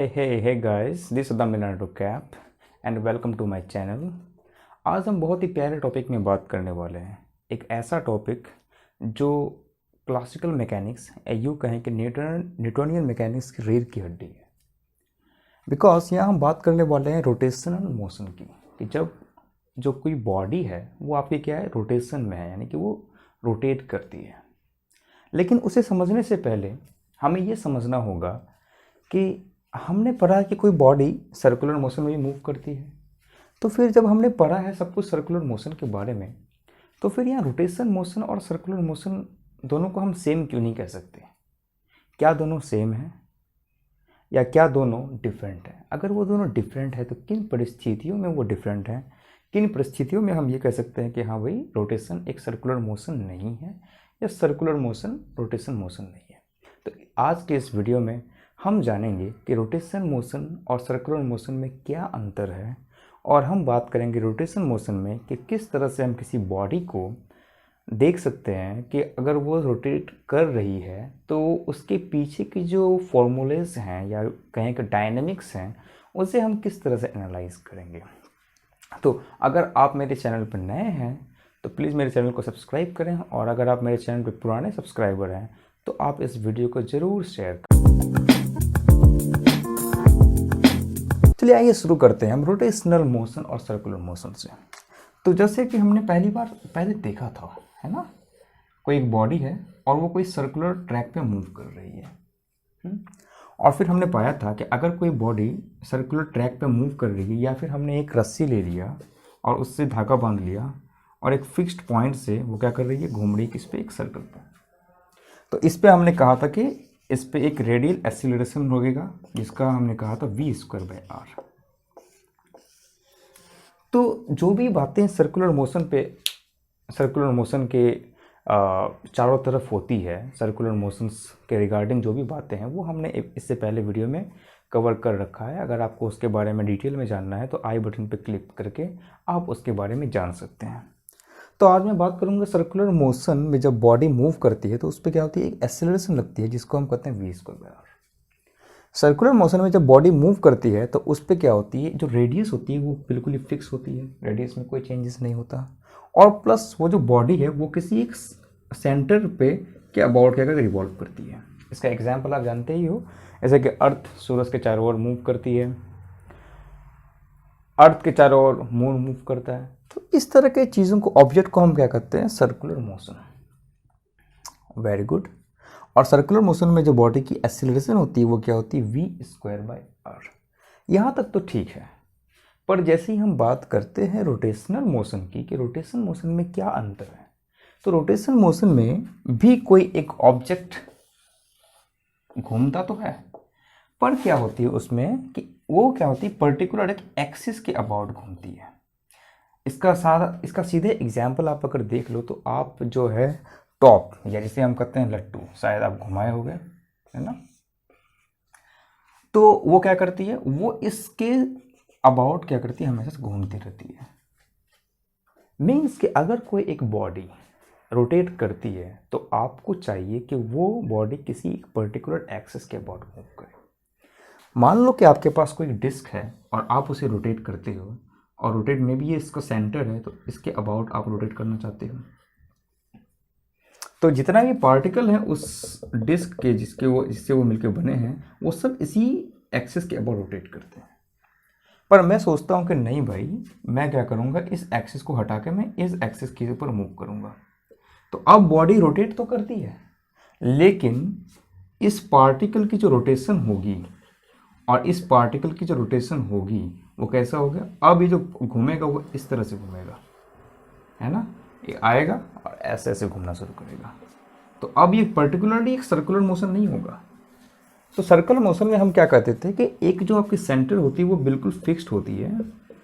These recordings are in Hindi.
Hey guys, this is the Minato Cap and welcome to my channel. आज हम बहुत ही प्यारे टॉपिक में बात करने वाले हैं। एक ऐसा टॉपिक जो क्लासिकल मैकेनिक्स या यूँ कहें कि न्यूटोनियन मैकेनिक्स की रीढ़ की हड्डी है। बिकॉज यहाँ हम बात करने वाले हैं रोटेशनल मोशन की, कि जब जो कोई बॉडी है वो आपकी क्या है, रोटेशन में है, यानी कि वो रोटेट करती है। लेकिन उसे समझने से पहले हमें ये समझना होगा कि हमने पढ़ा कि कोई बॉडी सर्कुलर मोशन में भी मूव करती है। तो फिर जब हमने पढ़ा है सब कुछ सर्कुलर मोशन के बारे में, तो फिर यहाँ रोटेशन मोशन और सर्कुलर मोशन दोनों को हम सेम क्यों नहीं कह सकते? क्या दोनों सेम है या क्या दोनों डिफरेंट है? अगर वो दोनों डिफरेंट है तो किन परिस्थितियों में वो डिफरेंट है? किन परिस्थितियों में हम ये कह सकते हैं कि हाँ भाई, रोटेशन एक सर्कुलर मोशन नहीं है या सर्कुलर मोशन रोटेशन मोशन नहीं है? तो आज के इस वीडियो में हम जानेंगे कि रोटेशन मोशन और सर्कुलर मोशन में क्या अंतर है, और हम बात करेंगे रोटेशन मोशन में कि किस तरह से हम किसी बॉडी को देख सकते हैं कि अगर वो रोटेट कर रही है तो उसके पीछे की जो फॉर्मूलेस हैं या कहें कि डायनेमिक्स हैं, उसे हम किस तरह से एनालाइज करेंगे। तो अगर आप मेरे चैनल पर नए हैं तो प्लीज़ मेरे चैनल को सब्सक्राइब करें, और अगर आप मेरे चैनल पर पुराने सब्सक्राइबर हैं तो आप इस वीडियो को ज़रूर शेयर करें। चलिए आइए शुरू करते हैं हम रोटेशनल मोशन और सर्कुलर मोशन से। तो जैसे कि हमने पहले देखा था, है ना, कोई एक बॉडी है और वो कोई सर्कुलर ट्रैक पे मूव कर रही है। और फिर हमने पाया था कि अगर कोई बॉडी सर्कुलर ट्रैक पे मूव कर रही है, या फिर हमने एक रस्सी ले लिया और उससे धागा बांध लिया और एक फिक्स्ड पॉइंट से वो क्या कर रही है, घूम रही है किस पे, एक सर्कल पे। तो इस पे हमने कहा था कि इस पे एक रेडियल एक्सीलरेशन होगा, जिसका हमने कहा था v²/r। तो जो भी बातें सर्कुलर मोशन के चारों तरफ होती है, सर्कुलर मोशंस के रिगार्डिंग जो भी बातें हैं वो हमने इससे पहले वीडियो में कवर कर रखा है। अगर आपको उसके बारे में डिटेल में जानना है तो आई बटन पर क्लिक करके आप उसके बारे में जान सकते हैं। तो आज मैं बात करूंगा सर्कुलर मोशन में जब बॉडी मूव करती है तो उस पर क्या होती है, एक एक्सेलरेशन लगती है जिसको हम कहते हैं v²/r। सर्कुलर मोशन में जब बॉडी मूव करती है तो उस पर क्या होती है, जो रेडियस होती है वो बिल्कुल ही फिक्स होती है, रेडियस में कोई चेंजेस नहीं होता। और प्लस वो जो बॉडी है वो किसी एक सेंटर पे के अबाउट क्या करके रिवॉल्व करती है। इसका एग्जांपल आप जानते ही हो, जैसे कि अर्थ सूरज के चारों ओर मूव करती है, अर्थ के चारों ओर मून मूव करता है। तो इस तरह के चीज़ों को, ऑब्जेक्ट को हम क्या कहते हैं, सर्कुलर मोशन। Very good. और सर्कुलर मोशन में जो बॉडी की एक्सीलरेशन होती है वो क्या होती है, v²/r। यहाँ तक तो ठीक है, पर जैसे ही हम बात करते हैं रोटेशनल मोशन की कि रोटेशन मोशन में क्या अंतर है, तो रोटेशन मोशन में भी कोई एक ऑब्जेक्ट घूमता तो है, पर क्या होती है उसमें कि वो क्या होती है, पर्टिकुलर एक एक्सिस के अबाउट घूमती है। इसका सीधे एग्जाम्पल आप अगर देख लो तो आप जो है टॉप, या जिसे हम कहते हैं लट्टू, शायद आप घुमाए हो गए, है ना। तो वो क्या करती है, वो इसके अबाउट क्या करती है, हमेशा घूमती रहती है। मीन्स कि अगर कोई एक बॉडी रोटेट करती है तो आपको चाहिए कि वो बॉडी किसी एक पर्टिकुलर एक्सिस के अबाउट मूव करे। मान लो कि आपके पास कोई डिस्क है और आप उसे रोटेट करते हो, और रोटेट में भी ये इसका सेंटर है तो इसके अबाउट आप रोटेट करना चाहते हो। तो जितना भी पार्टिकल है उस डिस्क के जिससे वो मिलकर बने हैं, वो सब इसी एक्सिस के अबाउट रोटेट करते हैं। पर मैं सोचता हूँ कि नहीं भाई, मैं क्या करूँगा, इस एक्सिस को हटा के मैं इस एक्सिस के ऊपर मूव करूँगा। तो अब बॉडी रोटेट तो करती है, लेकिन इस पार्टिकल की जो रोटेशन होगी और इस पार्टिकल की जो रोटेशन होगी वो कैसा होगा, अब ये जो घूमेगा वो इस तरह से घूमेगा, है ना। ये आएगा और ऐसे ऐसे घूमना शुरू करेगा। तो अब ये पर्टिकुलरली एक सर्कुलर मोशन नहीं होगा। तो सर्कुलर मोशन में हम क्या कहते थे कि एक जो आपकी सेंटर होती है वो बिल्कुल फिक्स्ड होती है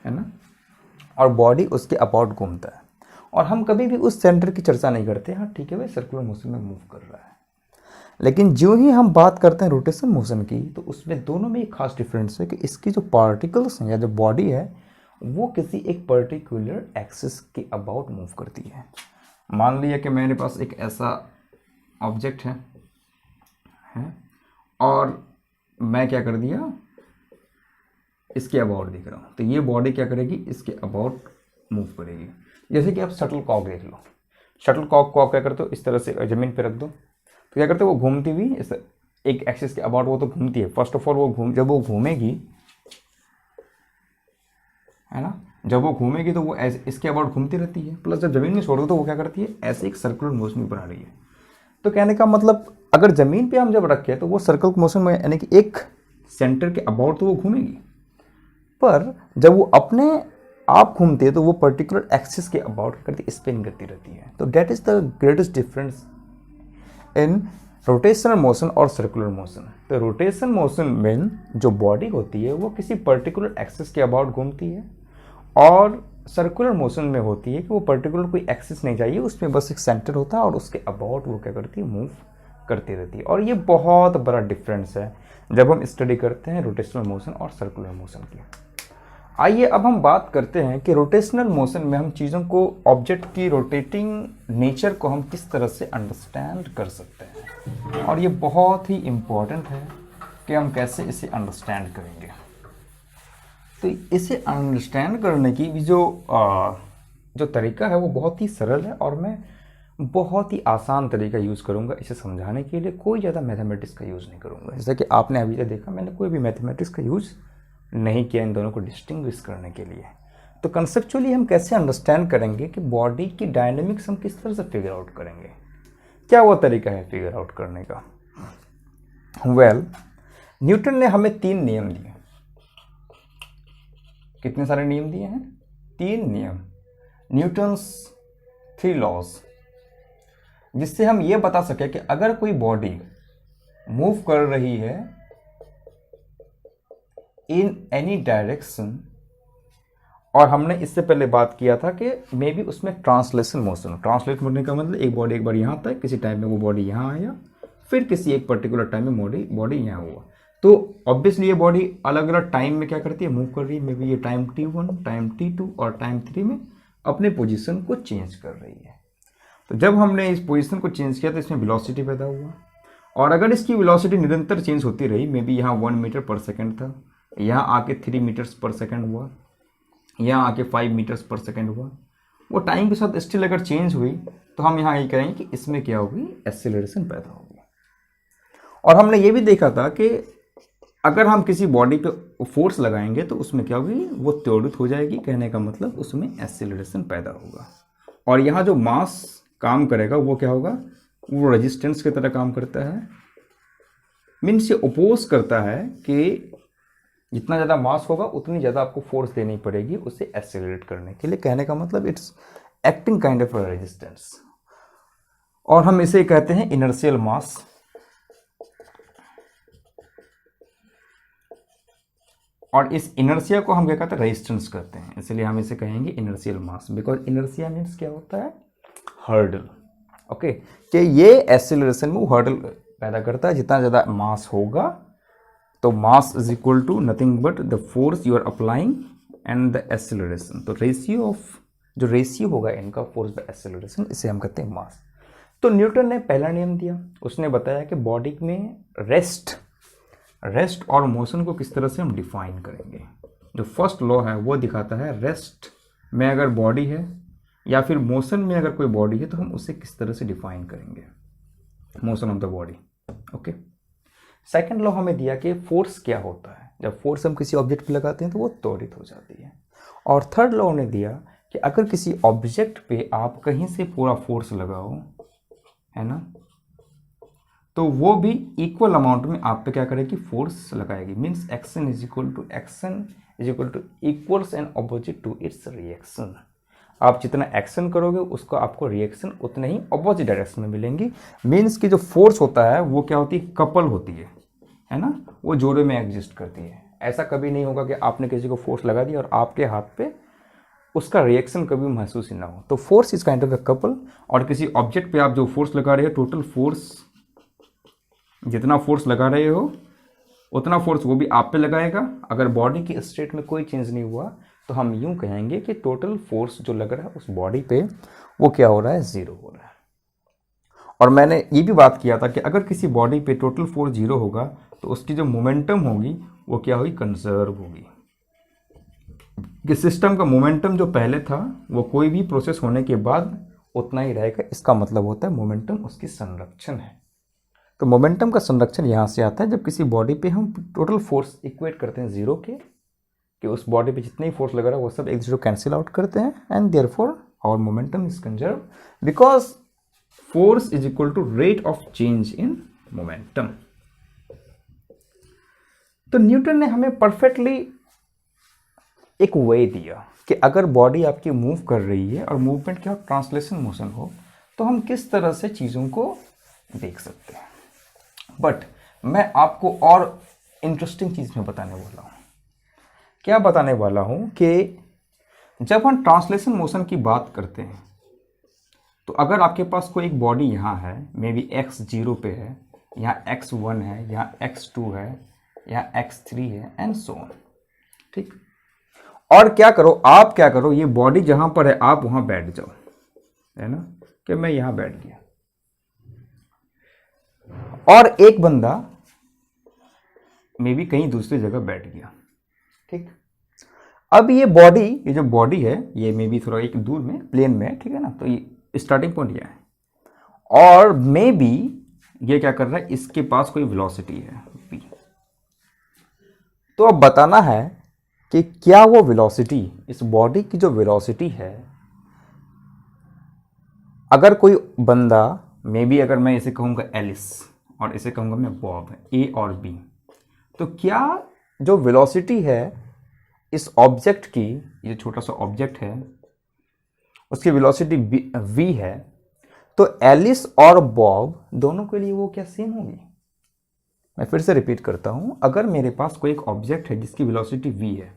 ना, और बॉडी उसके अबाउट घूमता है, और हम कभी भी उस सेंटर की चर्चा नहीं करते, हाँ ठीक है भाई सर्कुलर मोशन में मूव कर रहा है। लेकिन जो ही हम बात करते हैं रोटेशन मोशन की, तो उसमें दोनों में एक खास डिफरेंस है कि इसकी जो पार्टिकल्स हैं या जो बॉडी है वो किसी एक पर्टिकुलर एक्सिस के अबाउट मूव करती है। मान लिया कि मेरे पास एक ऐसा ऑब्जेक्ट है और मैं क्या कर दिया, इसके अबाउट देख रहा हूँ, तो ये बॉडी क्या करेगी, इसके अबाउट मूव करेगी। जैसे कि आप शटल कॉक देख लो, शटल कॉक को आप क्या करते हो, इस तरह से ज़मीन पे रख दो, तो क्या करते हो, वो घूमती हुई इस एक एक्सिस के अबाउट वो तो घूमती है। फर्स्ट ऑफ ऑल वो जब वो घूमेगी, है ना, जब वो घूमेगी तो वो ऐसे इसके अबाउट घूमती रहती है, प्लस जब ज़मीन में छोड़ दो तो वो क्या करती है, ऐसे एक सर्कुलर मोशन में बना रही है। तो कहने का मतलब अगर ज़मीन पे हम जब रखें तो वो सर्कल मोशन में, यानी कि एक सेंटर के अबाउट तो वो घूमेगी, पर जब वो अपने आप घूमती है तो वो पर्टिकुलर एक्सिस के अबाउट करती स्पिन करती रहती है। तो that is the greatest difference in rotational motion और सर्कुलर मोशन। तो रोटेशन मोशन में जो बॉडी होती है वो किसी पर्टिकुलर एक्सिस के अबाउट घूमती है, और सर्कुलर मोशन में होती है कि वो पर्टिकुलर कोई एक्सिस नहीं चाहिए, उसमें बस एक सेंटर होता है और उसके अबाउट वो क्या करती है, मूव करती रहती है। और ये बहुत बड़ा डिफरेंस है जब हम स्टडी करते हैं रोटेशनल मोशन और सर्कुलर मोशन की। आइए अब हम बात करते हैं कि रोटेशनल मोशन में हम चीज़ों को, ऑब्जेक्ट की रोटेटिंग नेचर को हम किस तरह से अंडरस्टैंड कर सकते हैं, और ये बहुत ही इम्पॉर्टेंट है कि हम कैसे इसे अंडरस्टैंड करेंगे। तो इसे अंडरस्टैंड करने की भी जो तरीका है वो बहुत ही सरल है, और मैं बहुत ही आसान तरीका यूज़ करूँगा इसे समझाने के लिए। कोई ज़्यादा मैथमेटिक्स का यूज़ नहीं करूँगा, जैसा कि आपने अभी तक देखा मैंने कोई भी मैथमेटिक्स का यूज़ नहीं किया इन दोनों को डिस्टिंग्विश करने के लिए। तो कंसेप्चुअली हम कैसे अंडरस्टैंड करेंगे कि बॉडी की डायनेमिक्स हम किस तरह से फिगर आउट करेंगे, क्या वो तरीका है फिगर आउट करने का। न्यूटन ने हमें 3 नियम दिए। कितने सारे नियम दिए हैं? 3 नियम, न्यूटन्स 3 लॉज, जिससे हम ये बता सके कि अगर कोई बॉडी मूव कर रही है इन एनी डायरेक्शन, और हमने इससे पहले बात किया था कि मे बी उसमें ट्रांसलेशन मोशन, ट्रांसलेट होने का मतलब एक बॉडी एक बार यहाँ था, किसी टाइम में वो बॉडी यहाँ आया, फिर किसी एक पर्टिकुलर टाइम में बॉडी यहाँ हुआ। तो ऑब्वियसली ये बॉडी अलग अलग टाइम में क्या करती है, मूव कर रही है। मे बी ये टाइम t1, टाइम t2 और टाइम 3 में अपने पोजीशन को चेंज कर रही है। तो जब हमने इस पोजीशन को चेंज किया तो इसमें वेलोसिटी पैदा हुआ, और अगर इसकी वेलोसिटी निरंतर चेंज होती रही, मे बी यहाँ 1 मीटर पर सेकेंड था, यहाँ आके 3 मीटर्स पर सेकेंड हुआ, यहाँ आके 5 मीटर्स पर सेकेंड हुआ, वो टाइम के साथ स्टिल अगर चेंज हुई तो हम यहाँ ये कहेंगे कि इसमें क्या होगी, एक्सेलरेशन पैदा होगी। और हमने ये भी देखा था कि अगर हम किसी बॉडी पे फोर्स लगाएंगे तो उसमें क्या होगी, वो त्वरित हो जाएगी, कहने का मतलब उसमें एक्सेलरेशन पैदा होगा। और यहाँ जो मास काम करेगा वो क्या होगा, वो रेजिस्टेंस की तरह काम करता है, मीन्स ये अपोज करता है कि जितना ज़्यादा मास होगा उतनी ज़्यादा आपको फोर्स देनी पड़ेगी उसे एक्सेलरेट करने के लिए, कहने का मतलब it's acting kind of resistance. और हम इसे कहते हैं इनर्शियल मास। और इस इनर्शिया को हम क्या कहते हैं, रेजिस्टेंस कहते हैं, इसलिए हम इसे कहेंगे inertial mass, because inertia means क्या होता है, हर्डल। ओके, कि ये एक्सेलरेशन में हर्डल पैदा करता है। जितना ज़्यादा मास होगा तो mass is equal to nothing but the force you are applying and the acceleration. तो जो रेशियो होगा इनका, फोर्स बाय एक्सेलरेशन, इसे हम कहते हैं मास। तो न्यूटन ने पहला नियम दिया, उसने बताया कि बॉडी में रेस्ट और मोशन को किस तरह से हम डिफाइन करेंगे। जो फर्स्ट लॉ है वो दिखाता है रेस्ट में अगर बॉडी है या फिर मोशन में अगर कोई बॉडी है तो हम उसे किस तरह से डिफाइन करेंगे, motion of the body. Okay, second law हमें दिया कि फोर्स क्या होता है, जब फोर्स हम किसी ऑब्जेक्ट पे लगाते हैं तो वो त्वरित हो जाती है। और थर्ड लॉ ने दिया कि अगर किसी ऑब्जेक्ट पे आप कहीं से पूरा फोर्स लगाओ, है ना, तो वो भी इक्वल अमाउंट में आप पे क्या करेगी, फोर्स लगाएगी। Means action is equal to equals and opposite to its reaction. आप जितना एक्शन करोगे उसको आपको रिएक्शन उतने ही ऑपोजिट डायरेक्शन में मिलेंगी। मीन्स कि जो फोर्स होता है वो क्या होती है, कपल होती है ना, वो जोड़े में एग्जिस्ट करती है। ऐसा कभी नहीं होगा कि आपने किसी को फोर्स लगा दिया और आपके हाथ पे उसका रिएक्शन कभी महसूस ही ना हो। तो force is kind of a couple, और किसी ऑब्जेक्ट पे आप जो फोर्स लगा रहे हो, टोटल फोर्स, जितना फोर्स लगा रहे हो उतना फोर्स वो भी आप पे लगाएगा। अगर बॉडी की स्टेट में कोई चेंज नहीं हुआ तो हम यूं कहेंगे कि टोटल फोर्स जो लग रहा है उस बॉडी पे वो क्या हो रहा है, जीरो हो रहा है। और मैंने ये भी बात किया था कि अगर किसी बॉडी पे टोटल फोर्स जीरो होगा तो उसकी जो मोमेंटम होगी वो क्या होगी, कंजर्व होगी। कि सिस्टम का मोमेंटम जो पहले था वो कोई भी प्रोसेस होने के बाद उतना ही रहेगा। इसका मतलब होता है मोमेंटम उसकी संरक्षण है। तो मोमेंटम का संरक्षण यहाँ से आता है जब किसी बॉडी पे हम टोटल फोर्स इक्वेट करते हैं जीरो के, कि उस बॉडी पे जितने ही फोर्स लग रहा है वो सब एक जीरो कैंसिल आउट करते हैं, and therefore our momentum is conserve because force is equal to rate of change in momentum. तो न्यूटन ने हमें परफेक्टली एक वे दिया कि अगर बॉडी आपकी मूव कर रही है और मूवमेंट क्या ट्रांसलेशन मोशन हो तो हम किस तरह से चीज़ों को देख सकते हैं। बट मैं आपको और इंटरेस्टिंग चीज़ में बताने वाला हूँ। क्या बताने वाला हूँ कि जब हम ट्रांसलेशन मोशन की बात करते हैं तो अगर आपके पास कोई एक बॉडी यहाँ है, मे बी x0 पे है, यहाँ x1 है, यहाँ x2 है, यहाँ x3 है, एंड सो ऑन। ठीक, और क्या करो, आप क्या करो, ये बॉडी जहाँ पर है आप वहाँ बैठ जाओ, है ना, कि मैं यहाँ बैठ गया और एक बंदा मे बी कहीं दूसरी जगह बैठ गया। ठीक, अब ये बॉडी, ये जो बॉडी है ये मे बी थोड़ा एक दूर में प्लेन में है, ठीक है ना, तो ये स्टार्टिंग पॉइंट यह है और मे बी ये क्या कर रहा है, इसके पास कोई वेलोसिटी है v। तो अब बताना है कि क्या वो वेलोसिटी, इस बॉडी की जो वेलोसिटी है, अगर कोई बंदा, मे बी अगर मैं इसे कहूँगा एलिस और इसे कहूँगा मैं बॉब, ए और बी, तो क्या जो वेलोसिटी है इस ऑब्जेक्ट की, ये छोटा सा ऑब्जेक्ट है उसकी वेलोसिटी v है, तो एलिस और बॉब दोनों के लिए वो क्या सेम होगी? मैं फिर से रिपीट करता हूँ, अगर मेरे पास कोई एक ऑब्जेक्ट है जिसकी वेलोसिटी v है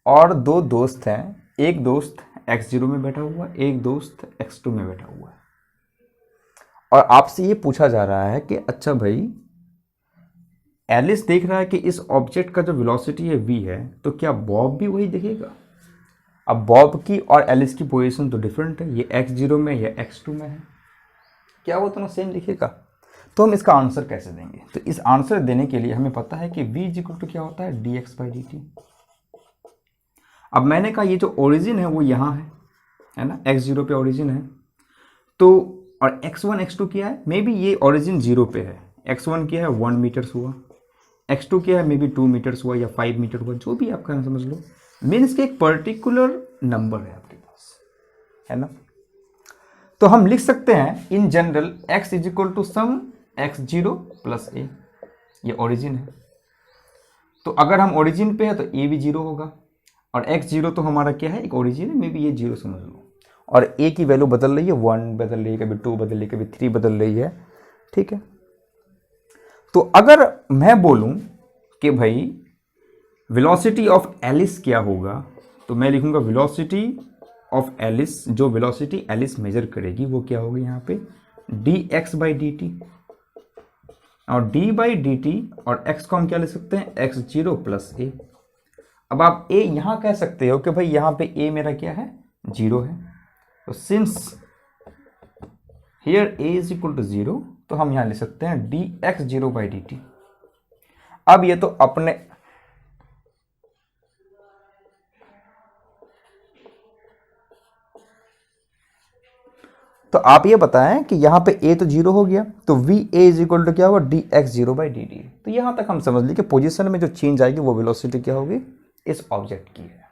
और दो दोस्त हैं, एक दोस्त x0 में बैठा हुआ, एक दोस्त x2 में बैठा हुआ है, और आपसे ये पूछा जा रहा है कि अच्छा भाई, एलिस देख रहा है कि इस ऑब्जेक्ट का जो वेलोसिटी है v है, तो क्या बॉब भी वही देखेगा? अब बॉब की और एलिस की पोजीशन तो डिफरेंट है, ये x0 में या x2 में है, क्या वो दोनों सेम दिखेगा? तो हम इसका आंसर कैसे देंगे? तो इस आंसर देने के लिए हमें पता है कि v इक्वल टू क्या होता है, dx/dt। अब मैंने कहा ये जो ओरिजिन है वो यहाँ है ना, x0 पे ओरिजिन है, तो और x1 x2 क्या है, मे बी ये ओरिजिन 0 पे है, x1 क्या है 1 मीटर्स हुआ, x2 क्या है मे बी 2 मीटर्स हुआ या 5 मीटर हुआ, जो भी आप कहना समझ लो, मीन्स कि एक पर्टिकुलर नंबर है आपके पास, है ना। तो हम लिख सकते हैं in general x is equal to sum x0 plus a, ये ओरिजिन है। तो अगर हम ओरिजिन पे है तो a भी 0 होगा, और x0 तो हमारा क्या है, एक ओरिजिन है, मे बी ये 0 समझ लो, और a की वैल्यू बदल रही है, 1 बदल रही है, कभी 2 बदल रही है, कभी 3 बदल रही है, ठीक है। तो अगर मैं बोलूं कि भाई वेलोसिटी ऑफ एलिस क्या होगा, तो मैं लिखूंगा वेलोसिटी ऑफ एलिस, जो वेलोसिटी एलिस मेजर करेगी वो क्या होगी यहाँ पे, dx/dt, और d/dt और x को हम क्या ले सकते हैं, x0 प्लस a। अब आप a यहाँ कह सकते हो कि भाई यहाँ पे a मेरा क्या है, 0 है, तो since here a is equal to 0, तो हम यहाँ ले सकते हैं dx0/dt। अब ये तो अपने तो आप ये बताएं कि यहाँ पे a तो 0 हो गया, तो va इज इक्वल टू क्या हुआ, dx0/dt। तो यहाँ तक हम समझ ली कि पोजीशन में जो चेंज आएगी वो वेलोसिटी क्या होगी, इस ऑब्जेक्ट की है।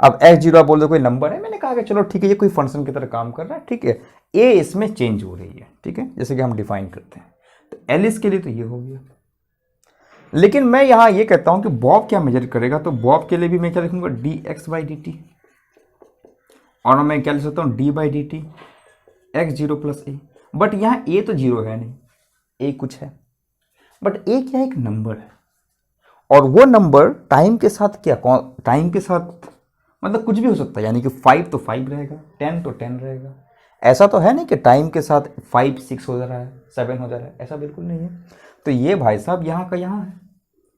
अब x0 आप बोल दो कोई नंबर है, मैंने कहा कि चलो ठीक है, ये कोई फंक्शन की तरह काम कर रहा है, ठीक है, a इसमें चेंज हो रही है, ठीक है, जैसे कि हम डिफाइन करते हैं। तो एलिस के लिए तो ये हो गया, लेकिन मैं यहाँ ये कहता हूँ कि बॉब क्या मेजर करेगा, तो बॉब के लिए भी मैं क्या लिखूंगा, dx/dt, और मैं क्या लिख सकता हूँ, d/dt x0 plus a। But यहाँ a तो 0 है नहीं, a कुछ है, बट a क्या एक नंबर है, और वो नंबर टाइम के साथ क्या, टाइम के साथ मतलब कुछ भी हो सकता है, यानी कि 5 तो 5 रहेगा, 10 तो 10 रहेगा। ऐसा तो है नहीं कि टाइम के साथ 5 6 हो जा रहा है, 7 हो जा रहा है, ऐसा बिल्कुल नहीं है। तो ये भाई साहब यहाँ का यहाँ है,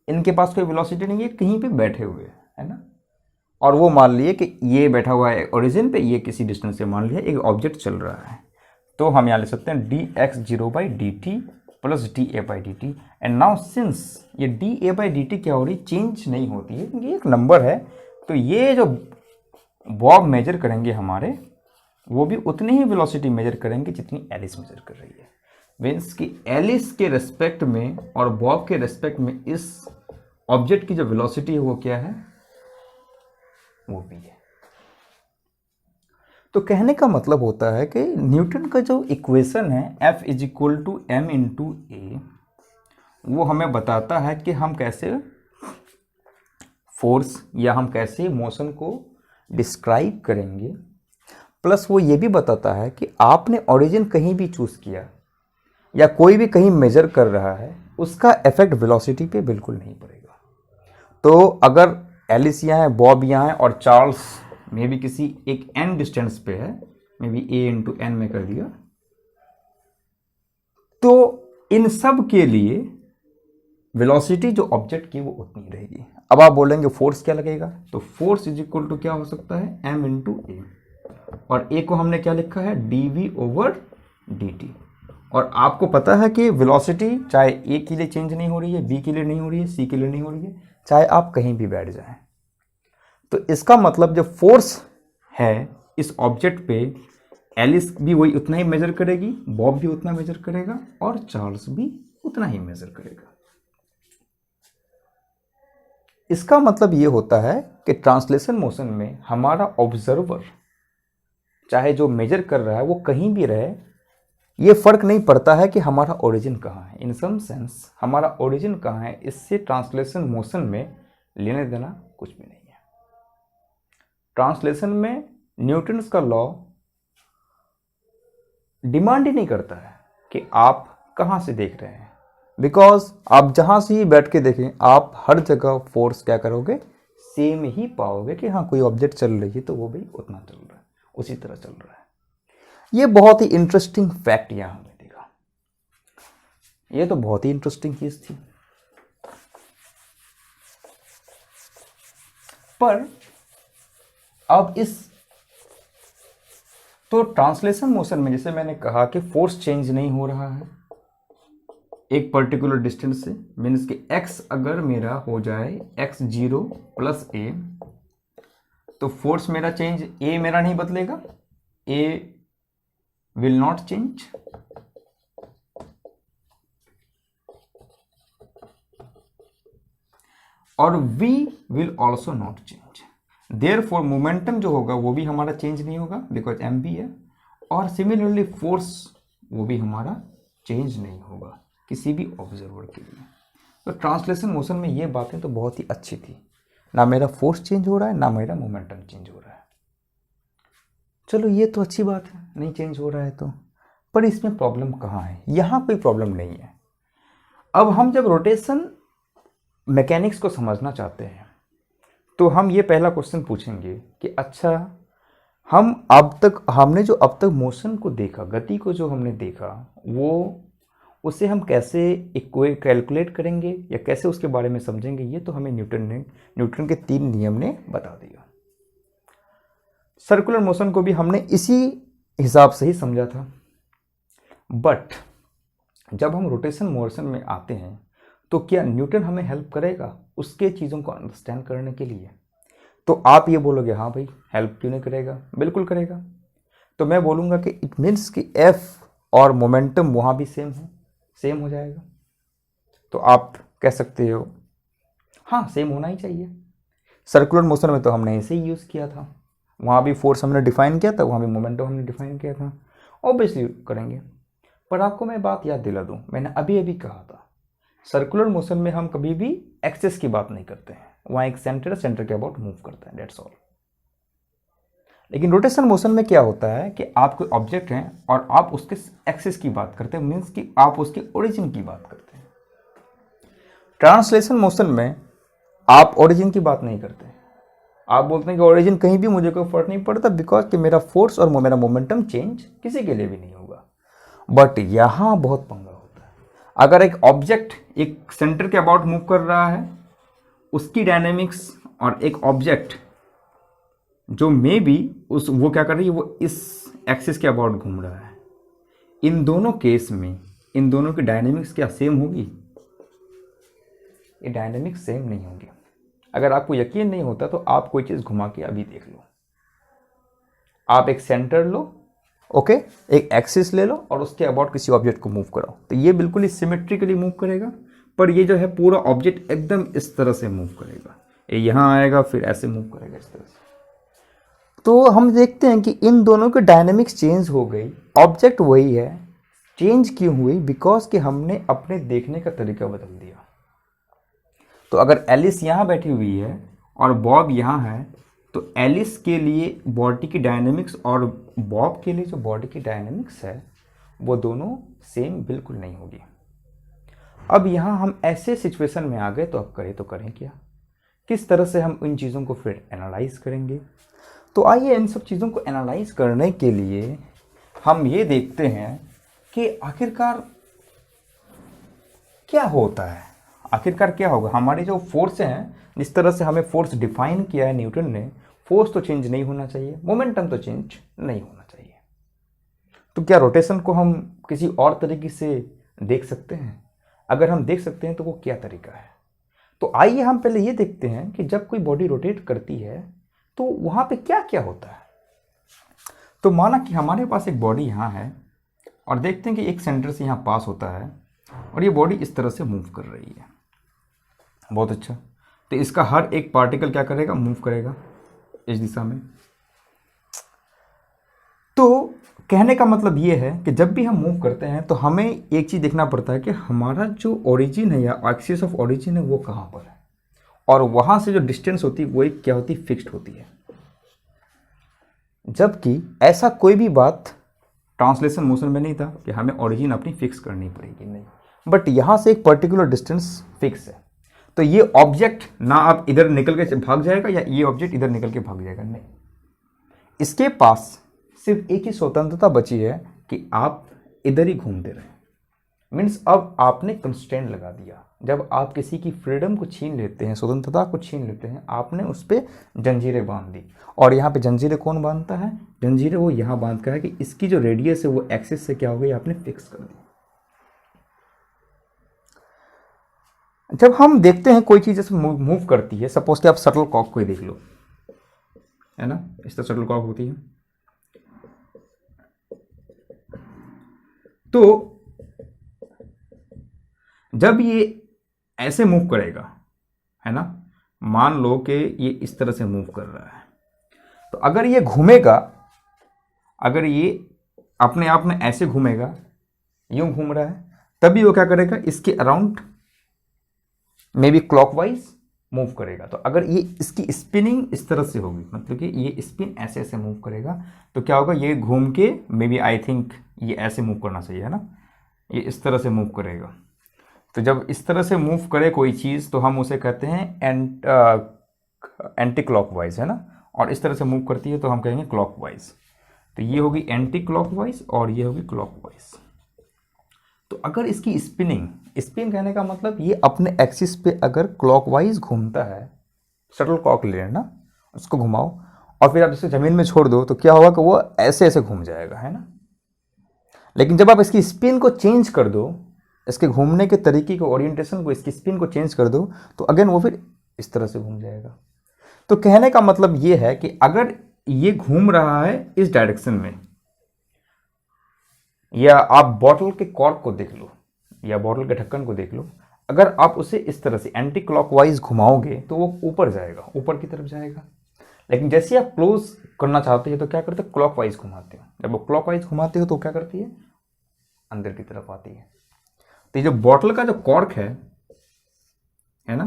इनके पास कोई वेलोसिटी नहीं है, कहीं पे बैठे हुए है ना, और वो मान लिए कि ये बैठा हुआ है ओरिजिन पे, ये किसी डिस्टेंस से मान लिया एक ऑब्जेक्ट चल रहा है। तो हम यहाँ ले सकते हैं dx0/dt plus da/dt, and now since ये da/dt क्या हो रही, चेंज नहीं होती है क्योंकि एक नंबर है, तो ये जो बॉब मेजर करेंगे हमारे, वो भी उतनी ही वेलोसिटी मेजर करेंगे जितनी एलिस मेजर कर रही है। मीन्स कि एलिस के रेस्पेक्ट में और बॉब के रेस्पेक्ट में इस ऑब्जेक्ट की जो वेलोसिटी है वो क्या है, वो भी है। तो कहने का मतलब होता है कि न्यूटन का जो इक्वेशन है F is equal to M into A, वो हमें बताता है कि हम कैसे फोर्स या हम कैसे मोशन को डिस्क्राइब करेंगे। प्लस वो ये भी बताता है कि आपने ओरिजिन कहीं भी चूज़ किया या कोई भी कहीं मेजर कर रहा है, उसका इफेक्ट वेलोसिटी पे बिल्कुल नहीं पड़ेगा। तो अगर एलिस यहाँ है, बॉब यहाँ है और चार्ल्स मे भी किसी एक n डिस्टेंस पे है, may be a into n में कर दिया, तो इन सब के लिए वेलोसिटी जो ऑब्जेक्ट की वो उतनी रहेगी। अब आप बोलेंगे फोर्स क्या लगेगा, तो फोर्स इज इक्वल टू क्या हो सकता है, m इंटू ए, और a को हमने क्या लिखा है, dv ओवर dt। और आपको पता है कि वेलोसिटी चाहे a के लिए चेंज नहीं हो रही है, b के लिए नहीं हो रही है, c के लिए नहीं हो रही है, चाहे आप कहीं भी बैठ जाएं। तो इसका मतलब जो फोर्स है इस ऑब्जेक्ट पे, एलिस भी वही उतना ही मेजर करेगी, बॉब भी उतना मेजर करेगा और चार्ल्स भी उतना ही मेजर करेगा। इसका मतलब ये होता है कि ट्रांसलेशन मोशन में हमारा ऑब्जर्वर चाहे जो मेजर कर रहा है वो कहीं भी रहे, ये फर्क नहीं पड़ता है कि हमारा ओरिजिन कहाँ है। इन सम सेंस हमारा ओरिजिन कहाँ है, इससे ट्रांसलेशन मोशन में लेने देना कुछ भी नहीं है। ट्रांसलेशन में न्यूटन्स का लॉ डिमांड ही नहीं करता है कि आप कहाँ से देख रहे हैं, बिकॉज आप जहाँ से ही बैठ के देखें आप हर जगह फोर्स क्या करोगे, सेम ही पाओगे कि हाँ कोई ऑब्जेक्ट चल रही है तो वो भी उतना चल रहा है, उसी तरह चल रहा है। ये बहुत ही इंटरेस्टिंग फैक्ट यहाँ हमने देखा, ये तो बहुत ही इंटरेस्टिंग चीज थी। पर अब इस तो ट्रांसलेशन मोशन में जैसे मैंने कहा कि फोर्स चेंज नहीं हो रहा है एक पर्टिकुलर डिस्टेंस से, मीन्स कि x अगर मेरा हो जाए x0 प्लस a, तो फोर्स मेरा चेंज, a मेरा नहीं बदलेगा, a विल नॉट चेंज, और v will also not change. Therefore momentum जो होगा वो भी हमारा चेंज नहीं होगा बिकॉज m भी है, और सिमिलरली फोर्स वो भी हमारा चेंज नहीं होगा किसी भी ऑब्जर्वर के लिए। तो ट्रांसलेशन मोशन में ये बातें तो बहुत ही अच्छी थी, ना मेरा फोर्स चेंज हो रहा है ना मेरा मोमेंटम चेंज हो रहा है। चलो ये तो अच्छी बात है, नहीं चेंज हो रहा है तो, पर इसमें प्रॉब्लम कहाँ है, यहाँ कोई प्रॉब्लम नहीं है। अब हम जब रोटेशन मैकेनिक्स को समझना चाहते हैं तो हम ये पहला क्वेश्चन पूछेंगे कि अच्छा हमने जो अब तक मोशन को देखा, गति को जो हमने देखा, वो उसे हम कैसे कैलकुलेट करेंगे या कैसे उसके बारे में समझेंगे, ये तो हमें न्यूटन के 3 नियम ने बता दिया। सर्कुलर मोशन को भी हमने इसी हिसाब से ही समझा था, बट जब हम रोटेशन मोशन में आते हैं तो क्या न्यूटन हमें हेल्प करेगा उसके चीज़ों को अंडरस्टैंड करने के लिए? तो आप ये बोलोगे हाँ भाई हेल्प क्यों नहीं करेगा, बिल्कुल करेगा। तो मैं बोलूँगा कि इट मीन्स कि एफ और मोमेंटम वहाँ भी सेम हो जाएगा। तो आप कह सकते हो हाँ सेम होना ही चाहिए। सर्कुलर मोशन में तो हमने ऐसे ही यूज़ किया था, वहाँ भी फोर्स हमने डिफाइन किया था, वहाँ भी मोमेंटम हमने डिफाइन किया था, ऑब्वियसली करेंगे। पर आपको मैं बात याद दिला दूँ, मैंने अभी कहा था सर्कुलर मोशन में हम कभी भी एक्सेस की बात नहीं करते हैं, वहाँ एक सेंटर के अबाउट मूव करता है, डेट्स ऑल। लेकिन रोटेशन मोशन में क्या होता है कि आप कोई ऑब्जेक्ट हैं और आप उसके एक्सिस की बात करते हैं, मीन्स कि आप उसके ओरिजिन की बात करते हैं। ट्रांसलेशन मोशन में आप ओरिजिन की बात नहीं करते, आप बोलते हैं कि ओरिजिन कहीं भी मुझे कोई फर्क नहीं पड़ता बिकॉज कि मेरा फोर्स और मेरा मोमेंटम चेंज किसी के लिए भी नहीं होगा। बट यहाँ बहुत पंगा होता है, अगर एक ऑब्जेक्ट एक सेंटर के अबाउट मूव कर रहा है, उसकी डायनेमिक्स, और एक ऑब्जेक्ट जो मे बी वो क्या कर रही है, वो इस एक्सिस के अबाउट घूम रहा है, इन दोनों केस में इन दोनों की डायनेमिक्स क्या सेम होगी? ये डायनेमिक्स सेम नहीं होगी। अगर आपको यकीन नहीं होता तो आप कोई चीज़ घुमा के अभी देख लो। आप एक सेंटर लो, ओके, एक एक्सिस ले लो और उसके अबाउट किसी ऑब्जेक्ट को मूव कराओ, तो ये बिल्कुल ही सिमेट्रिकली मूव करेगा, पर ये जो है पूरा ऑब्जेक्ट एकदम इस तरह से मूव करेगा। ये यहाँ आएगा फिर ऐसे मूव करेगा इस तरह से। तो हम देखते हैं कि इन दोनों के डायनेमिक्स चेंज हो गई, ऑब्जेक्ट वही है, चेंज क्यों हुई? बिकॉज कि हमने अपने देखने का तरीका बदल दिया। तो अगर एलिस यहाँ बैठी हुई है और बॉब यहाँ है, तो एलिस के लिए बॉडी की डायनेमिक्स और बॉब के लिए जो बॉडी की डायनेमिक्स है वो दोनों सेम बिल्कुल नहीं होगी। अब यहाँ हम ऐसे सिचुएशन में आ गए, तो अब करें क्या? किस तरह से हम इन चीज़ों को फिर एनालाइज करेंगे? तो आइए इन सब चीज़ों को एनालाइज करने के लिए हम ये देखते हैं कि आखिरकार क्या होता है, आखिरकार क्या होगा। हमारी जो फोर्स हैं, जिस तरह से हमें फोर्स डिफाइन किया है न्यूटन ने, फोर्स तो चेंज नहीं होना चाहिए, मोमेंटम तो चेंज नहीं होना चाहिए। तो क्या रोटेशन को हम किसी और तरीके से देख सकते हैं? अगर हम देख सकते हैं तो वो क्या तरीका है? तो आइए हम पहले ये देखते हैं कि जब कोई बॉडी रोटेट करती है तो वहाँ पे क्या क्या होता है। तो माना कि हमारे पास एक बॉडी यहाँ है और देखते हैं कि एक सेंटर से यहाँ पास होता है और ये बॉडी इस तरह से मूव कर रही है। बहुत अच्छा, तो इसका हर एक पार्टिकल क्या करेगा? मूव करेगा इस दिशा में। तो कहने का मतलब ये है कि जब भी हम मूव करते हैं तो हमें एक चीज़ देखना पड़ता है कि हमारा जो ओरिजिन है या एक्सिस ऑफ ओरिजिन है वो कहाँ पर है, और वहाँ से जो डिस्टेंस होती है वो एक क्या होती है? फिक्स्ड होती है। जबकि ऐसा कोई भी बात ट्रांसलेशन मोशन में नहीं था कि हमें ओरिजिन अपनी फिक्स करनी पड़ेगी, नहीं, बट यहाँ से एक पर्टिकुलर डिस्टेंस फिक्स है। तो ये ऑब्जेक्ट ना आप इधर निकल के भाग जाएगा या ये ऑब्जेक्ट इधर निकल के भाग जाएगा, नहीं, इसके पास सिर्फ एक ही स्वतंत्रता बची है कि आप इधर ही घूमते रहे। मीन्स अब आपने कंस्ट्रेंट लगा दिया। जब आप किसी की फ्रीडम को छीन लेते हैं, स्वतंत्रता को छीन लेते हैं, आपने उस पर जंजीरें बांध दी। और यहाँ पे जंजीरें कौन बांधता है? जंजीरें वो यहाँ बांधता है कि इसकी जो रेडियस है वो एक्सिस से क्या हो गई? आपने फिक्स कर दी। जब हम देखते हैं कोई चीज़ जैसे मूव करती है, सपोज कि आप शटल कॉक को ही देख लो, है ना, इस तरह शटल कॉक होती है। तो जब ये ऐसे मूव करेगा, है ना, मान लो कि ये इस तरह से मूव कर रहा है, तो अगर ये घूमेगा, अगर ये अपने आप में ऐसे घूमेगा, यूं घूम रहा है, तभी वो क्या करेगा? इसके around may be clockwise move करेगा। तो अगर ये इसकी स्पिनिंग इस तरह से होगी, मतलब कि ये स्पिन ऐसे ऐसे मूव करेगा, तो क्या होगा? ये घूम के मे बी आई थिंक ये ऐसे मूव करना चाहिए, है ना, ये इस तरह से मूव करेगा। तो जब इस तरह से मूव करे कोई चीज़ तो हम उसे कहते हैं एंटी क्लॉकवाइज, है ना, और इस तरह से मूव करती है तो हम कहेंगे क्लॉकवाइज। तो ये होगी एंटी क्लॉकवाइज और ये होगी क्लॉकवाइज। तो अगर इसकी स्पिन कहने का मतलब ये अपने एक्सिस पे अगर क्लॉकवाइज घूमता है, शटल कॉक ले लेना, उसको घुमाओ और फिर आप इसे ज़मीन में छोड़ दो, तो क्या होगा कि वो ऐसे ऐसे घूम जाएगा, है ना। लेकिन जब आप इसकी स्पिन को चेंज कर दो, इसके घूमने के तरीके को, ओरिएंटेशन को, इसकी स्पिन को चेंज कर दो, तो अगेन वो फिर इस तरह से घूम जाएगा। तो कहने का मतलब ये है कि अगर ये घूम रहा है इस डायरेक्शन में, या आप बॉटल के कॉर्क को देख लो या बॉटल के ढक्कन को देख लो, अगर आप उसे इस तरह से एंटी क्लॉकवाइज घुमाओगे तो वो ऊपर जाएगा, ऊपर की तरफ जाएगा। लेकिन जैसे आप क्लोज करना चाहते हैं तो क्या करते हैं? क्लॉकवाइज घुमाते हो। जब वो क्लॉकवाइज घुमाते हो तो क्या करती है? अंदर की तरफ आती है। तो ये जो बॉटल का जो कॉर्क है ना,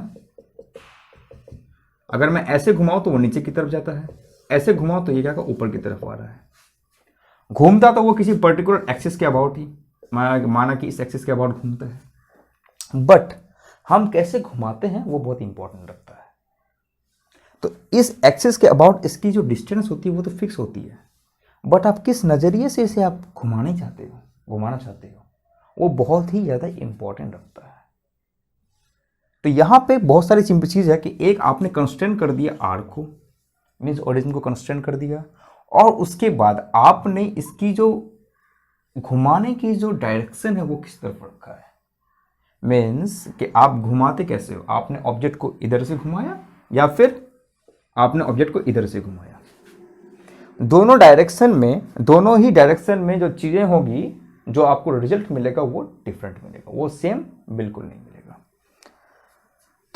अगर मैं ऐसे घुमाऊं तो वो नीचे की तरफ जाता है, ऐसे घुमाऊं तो ये क्या, ऊपर की तरफ आ रहा है। घूमता तो वो किसी पर्टिकुलर एक्सिस के अबाउट ही, माना कि इस एक्सिस के अबाउट घूमता है, बट हम कैसे घुमाते हैं वो बहुत इंपॉर्टेंट रखता है। तो इस एक्सिस के अबाउट इसकी जो डिस्टेंस होती है वो तो फिक्स होती है, बट आप किस नज़रिए से इसे आप घुमाना चाहते हो वो बहुत ही ज़्यादा इंपॉर्टेंट रखता है। तो यहाँ पे बहुत सारी सिंपल चीज़ है कि एक आपने कंस्ट्रेंट कर दिया आर को, मीन्स ओरिजिन को कंस्ट्रेंट कर दिया, और उसके बाद आपने इसकी जो घुमाने की जो डायरेक्शन है वो किस तरफ रखा है। मीन्स कि आप घुमाते कैसे हो, आपने ऑब्जेक्ट को इधर से घुमाया या फिर आपने ऑब्जेक्ट को इधर से घुमाया। दोनों ही डायरेक्शन में जो चीज़ें होगी, जो आपको रिजल्ट मिलेगा वो डिफरेंट मिलेगा, वो सेम बिल्कुल नहीं मिलेगा।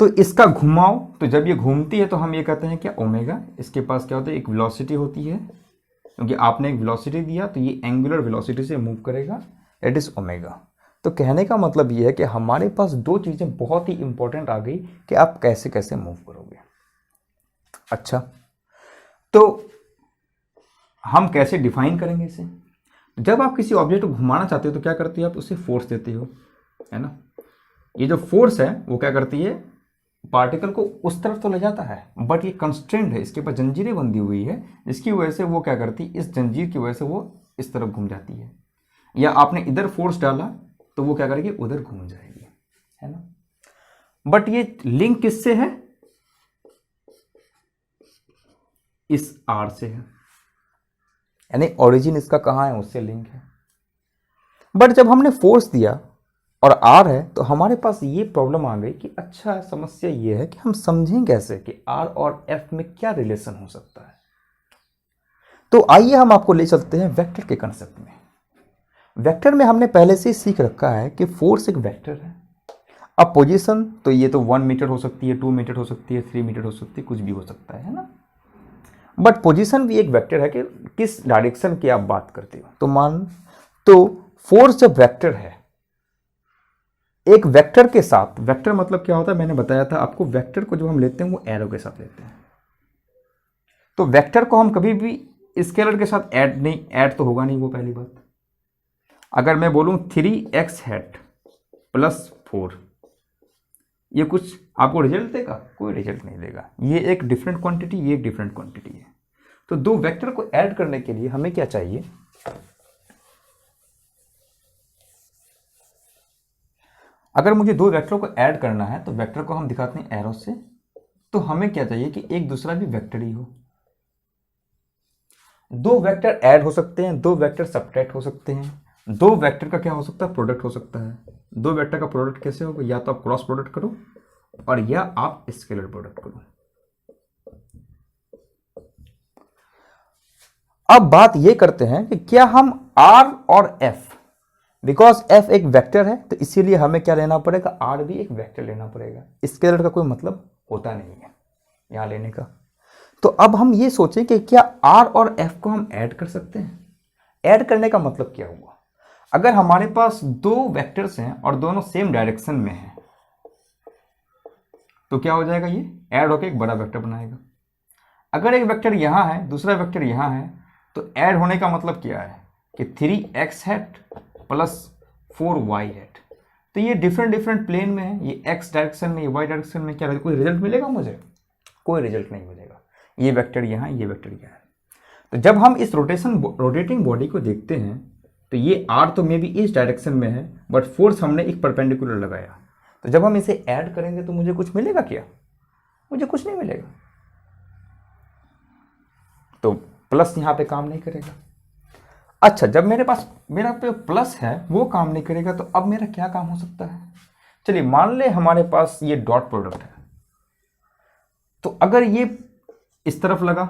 तो इसका घुमाव, तो जब ये घूमती है तो हम ये कहते हैं क्या, ओमेगा। इसके पास क्या होता है, एक वेलोसिटी होती है, क्योंकि आपने एक वेलोसिटी दिया तो ये एंगुलर वेलोसिटी से मूव करेगा, दैट इज ओमेगा। तो कहने का मतलब ये है कि हमारे पास दो चीज़ें बहुत ही इंपॉर्टेंट आ गई कि आप कैसे कैसे मूव करोगे। अच्छा, तो हम कैसे डिफाइन करेंगे इसे? जब आप किसी ऑब्जेक्ट को घुमाना चाहते हो तो क्या करते हो, आप उसे फोर्स देते हो, है ना। ये जो फोर्स है वो क्या करती है, पार्टिकल को उस तरफ तो ले जाता है, बट ये कंस्ट्रेंट है, इसके पास जंजीरें बंधी हुई है, जिसकी वजह से वो क्या करती है, इस जंजीर की वजह से वो इस तरफ घूम जाती है। या आपने इधर फोर्स डाला तो वो क्या करेगी, उधर घूम जाएगी, है ना। बट ये लिंक किससे है, इस आर से है, यानी ओरिजिन इसका कहाँ है, उससे लिंक है। बट जब हमने फोर्स दिया और आर है तो हमारे पास ये प्रॉब्लम आ गई कि अच्छा, समस्या ये है कि हम समझें कैसे कि आर और एफ में क्या रिलेशन हो सकता है। तो आइए हम आपको ले चलते हैं वेक्टर के कंसेप्ट में। वेक्टर में हमने पहले से ही सीख रखा है कि फोर्स एक वेक्टर है। अब पोजीशन, तो ये तो 1 मीटर हो सकती है, 2 मीटर हो सकती है, 3 मीटर हो सकती है, कुछ भी हो सकता है ना। बट पोजीशन भी एक वेक्टर है कि किस डायरेक्शन की आप बात करते हो। तो फोर्स जब वेक्टर है, एक वेक्टर के साथ, वेक्टर मतलब क्या होता है, मैंने बताया था आपको, वेक्टर को जो हम लेते हैं वो एरो के साथ लेते हैं। तो वेक्टर को हम कभी भी स्केलर के साथ ऐड तो होगा नहीं, वो पहली बात। अगर मैं बोलूं 3x हैट प्लस 4, ये कुछ आपको रिजल्ट देगा? कोई रिजल्ट नहीं देगा। ये एक डिफरेंट क्वांटिटी, ये एक डिफरेंट क्वांटिटी है। तो दो वेक्टर को ऐड करने के लिए हमें क्या चाहिए, अगर मुझे दो वेक्टर को ऐड करना है तो वेक्टर को हम दिखाते हैं एरो से। तो हमें क्या चाहिए कि एक दूसरा भी वेक्टर ही हो। दो वेक्टर ऐड हो सकते हैं, दो वेक्टर सब्ट्रैक्ट हो सकते हैं, दो वेक्टर का क्या हो सकता है, प्रोडक्ट हो सकता है। दो वेक्टर का प्रोडक्ट कैसे होगा, या तो आप क्रॉस प्रोडक्ट करो और या आप स्केलर प्रोडक्ट करो। अब बात ये करते हैं कि क्या हम R और F, बिकॉज F एक वेक्टर है तो इसीलिए हमें क्या लेना पड़ेगा, R भी एक वेक्टर लेना पड़ेगा। स्केलर का कोई मतलब होता नहीं है यहां लेने का। तो अब हम ये सोचें कि क्या R और F को हम ऐड कर सकते हैं। ऐड करने का मतलब क्या हुआ, अगर हमारे पास दो वेक्टर्स हैं और दोनों सेम डायरेक्शन में हैं तो क्या हो जाएगा, ये ऐड होकर एक बड़ा वेक्टर बनाएगा। अगर एक वेक्टर यहां है, दूसरा वेक्टर यहां है, तो ऐड होने का मतलब क्या है कि 3x hat plus 4y hat. तो ये डिफरेंट प्लेन में है, ये x डायरेक्शन में, ये y डायरेक्शन में, क्या कोई रिजल्ट मिलेगा मुझे? कोई रिजल्ट नहीं मिलेगा। ये वेक्टर यहाँ, ये वेक्टर यहाँ है। तो जब हम इस रोटेटिंग बॉडी को देखते हैं तो ये r तो मे बी इस डायरेक्शन में है, बट फोर्स हमने एक परपेंडिकुलर लगाया। तो जब हम इसे ऐड करेंगे तो मुझे कुछ मिलेगा क्या? मुझे कुछ नहीं मिलेगा। तो प्लस यहाँ पे काम नहीं करेगा। अच्छा, जब मेरा पे प्लस है वो काम नहीं करेगा, तो अब मेरा क्या काम हो सकता है? चलिए मान ले हमारे पास ये डॉट प्रोडक्ट है, तो अगर ये इस तरफ लगा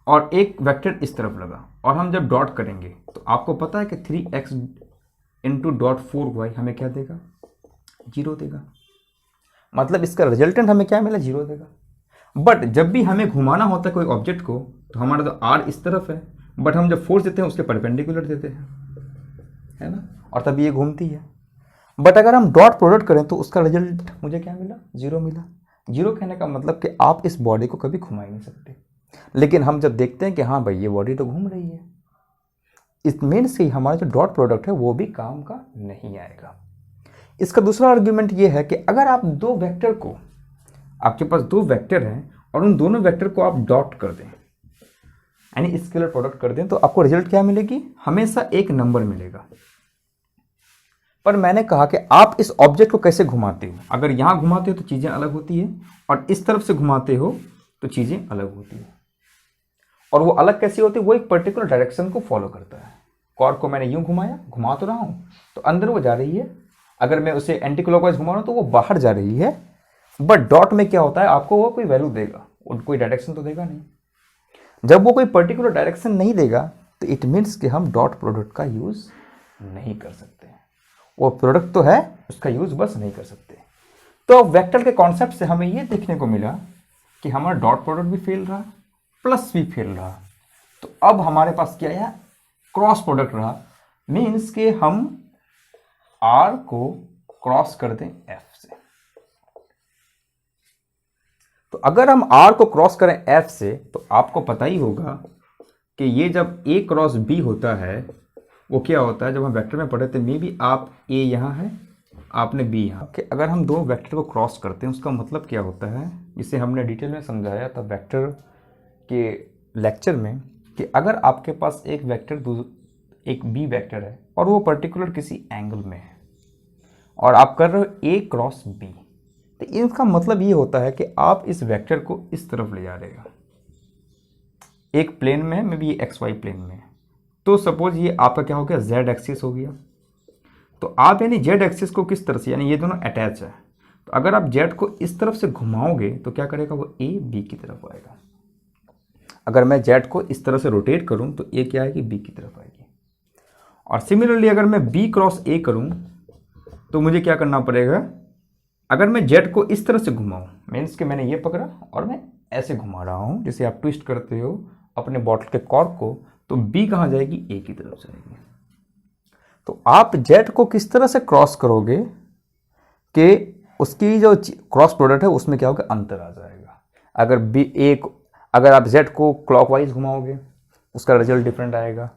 और एक वेक्टर इस तरफ लगा और हम जब डॉट करेंगे तो आपको पता है कि 3x इंटू डॉट 4y हमें क्या देगा, 0 देगा। मतलब इसका रिजल्टेंट हमें क्या मिला, 0 देगा। बट जब भी हमें घुमाना होता है कोई ऑब्जेक्ट को, तो हमारा तो r इस तरफ है, बट हम जब फोर्स देते हैं उसके परपेंडिकुलर देते हैं, है ना, और तभी ये घूमती है। बट अगर हम डॉट प्रोडक्ट करें तो उसका रिजल्ट मुझे क्या मिला, 0 मिला। 0 कहने का मतलब कि आप इस बॉडी को कभी घुमा ही नहीं सकते। लेकिन हम जब देखते हैं कि हाँ भाई ये बॉडी तो घूम रही है, इट मीन्स कि हमारा जो डॉट प्रोडक्ट है वो भी काम का नहीं आएगा। इसका दूसरा आर्ग्यूमेंट ये है कि अगर आप दो वेक्टर को, आपके पास दो वेक्टर हैं और उन दोनों वेक्टर को आप डॉट कर दें, यानी स्केलर प्रोडक्ट कर दें, तो आपको रिजल्ट क्या मिलेगी, हमेशा एक नंबर मिलेगा। पर मैंने कहा कि आप इस ऑब्जेक्ट को कैसे घुमाते हो। अगर यहां घुमाते हो तो चीजें अलग होती है, और इस तरफ से घुमाते हो तो चीजें अलग होती है। और वो अलग कैसी होती है, वो एक पर्टिकुलर डायरेक्शन को फॉलो करता है। कॉर्ड को मैंने यूं घुमाया, घुमा तो रहा हूं, तो अंदर वो जा रही है। अगर मैं उसे एंटी क्लॉकवाइज घुमा रहा हूं तो वो बाहर जा रही है। बट डॉट में क्या होता है, आपको वो कोई वैल्यू देगा, कोई डायरेक्शन तो देगा नहीं। जब वो कोई पर्टिकुलर डायरेक्शन नहीं देगा तो इट मीन्स कि हम डॉट प्रोडक्ट का यूज नहीं कर सकते। वो प्रोडक्ट तो है, उसका यूज बस नहीं कर सकते। तो वेक्टर के कॉन्सेप्ट से हमें ये देखने को मिला कि हमारा डॉट प्रोडक्ट भी फेल रहा, प्लस भी फेल रहा। तो अब हमारे पास क्या है, क्रॉस प्रोडक्ट रहा। मीन्स कि हम आर को क्रॉस कर दें एफ से। तो अगर हम आर को क्रॉस करें एफ से, तो आपको पता ही होगा कि ये जब ए क्रॉस बी होता है वो क्या होता है। जब हम वेक्टर में पढ़े थे, मे बी आप ए यहाँ है, आपने बी यहाँ के, अगर हम दो वेक्टर को क्रॉस करते हैं उसका मतलब क्या होता है, जिसे हमने डिटेल में समझाया था वेक्टर के लेक्चर में, कि अगर आपके पास एक वेक्टर एक बी वेक्टर है और वो पर्टिकुलर किसी एंगल में है और आप कर रहे हो ए क्रॉस बी, तो इसका मतलब ये होता है कि आप इस वेक्टर को इस तरफ ले जा रहे हो, एक प्लेन में, may be X Y plane में। तो सपोज ये आपका क्या हो गया, जेड एक्सिस हो गया। तो आप यानी जेड एक्सिस को किस तरह से, यानी ये दोनों अटैच है, तो अगर आप जेड को इस तरफ से घुमाओगे तो क्या करेगा, वो ए बी की तरफ आएगा। अगर मैं जेड को इस तरह से रोटेट करूं तो ए क्या आएगी, बी की तरफ आएगी। और सिमिलरली अगर मैं बी क्रॉस ए करूं तो मुझे क्या करना पड़ेगा, अगर मैं जेड को इस तरह से घुमाऊं, मीन्स कि मैंने ये पकड़ा और मैं ऐसे घुमा रहा हूं, जैसे आप ट्विस्ट करते हो अपने बॉटल के कॉर्क को, तो बी कहाँ जाएगी, ए की तरफ जाएगी। तो आप जेड को किस तरह से क्रॉस करोगे कि उसकी जो क्रॉस प्रोडक्ट है उसमें क्या होगा, अंतर आ जाएगा। अगर बी ए, अगर आप जेड को क्लॉकवाइज घुमाओगे उसका रिजल्ट डिफरेंट आएगा।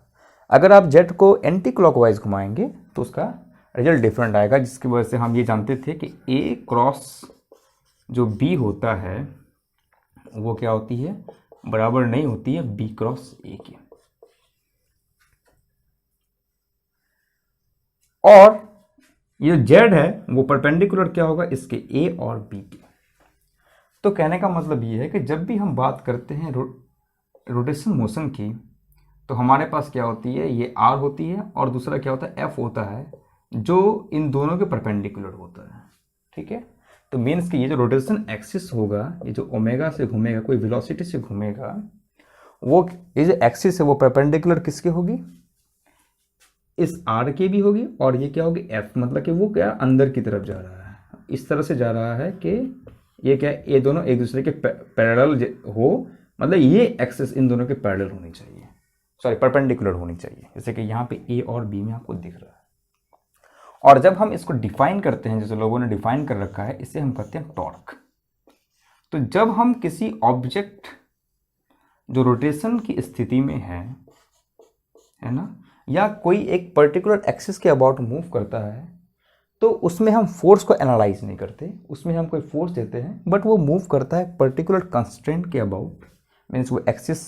अगर आप जेड को एंटी क्लॉकवाइज घुमाएंगे तो उसका रिजल्ट डिफरेंट आएगा, जिसकी वजह से हम ये जानते थे कि ए क्रॉस जो बी होता है वो क्या होती है, बराबर नहीं होती है बी क्रॉस ए की। और ये जेड है वो परपेंडिकुलर क्या होगा, इसके ए और बी के। तो कहने का मतलब ये है कि जब भी हम बात करते हैं रोटेशन मोशन की, तो हमारे पास क्या होती है, ये आर होती है और दूसरा क्या होता है, एफ होता है, जो इन दोनों के परपेंडिकुलर होता है। ठीक है, तो मीन्स कि ये जो रोटेशन एक्सिस होगा, ये जो ओमेगा से घूमेगा, कोई वेलोसिटी से घूमेगा, वो ये जो एक्सिस है वो परपेंडिकुलर किसके होगी, इस आर के भी होगी। और ये क्या होगी, एफ, मतलब कि वो क्या अंदर की तरफ जा रहा है, इस तरह से जा रहा है कि ये क्या, ये दोनों एक दूसरे के पैरेलल हो, मतलब ये एक्सिस इन दोनों के पैरेलल होनी चाहिए, सॉरी परपेंडिकुलर होनी चाहिए, जैसे कि यहाँ पे ए और बी में आपको दिख रहा है। और जब हम इसको डिफाइन करते हैं, जैसे लोगों ने डिफाइन कर रखा है, इसे हम कहते हैं टॉर्क। तो जब हम किसी ऑब्जेक्ट जो रोटेशन की स्थिति में है ना, या कोई एक पर्टिकुलर एक्सिस के अबाउट मूव करता है, तो उसमें हम फोर्स को एनालाइज नहीं करते, उसमें हम कोई फोर्स देते हैं, बट वो मूव करता है पर्टिकुलर कंस्ट्रेंट के अबाउट, मीन्स वो एक्सिस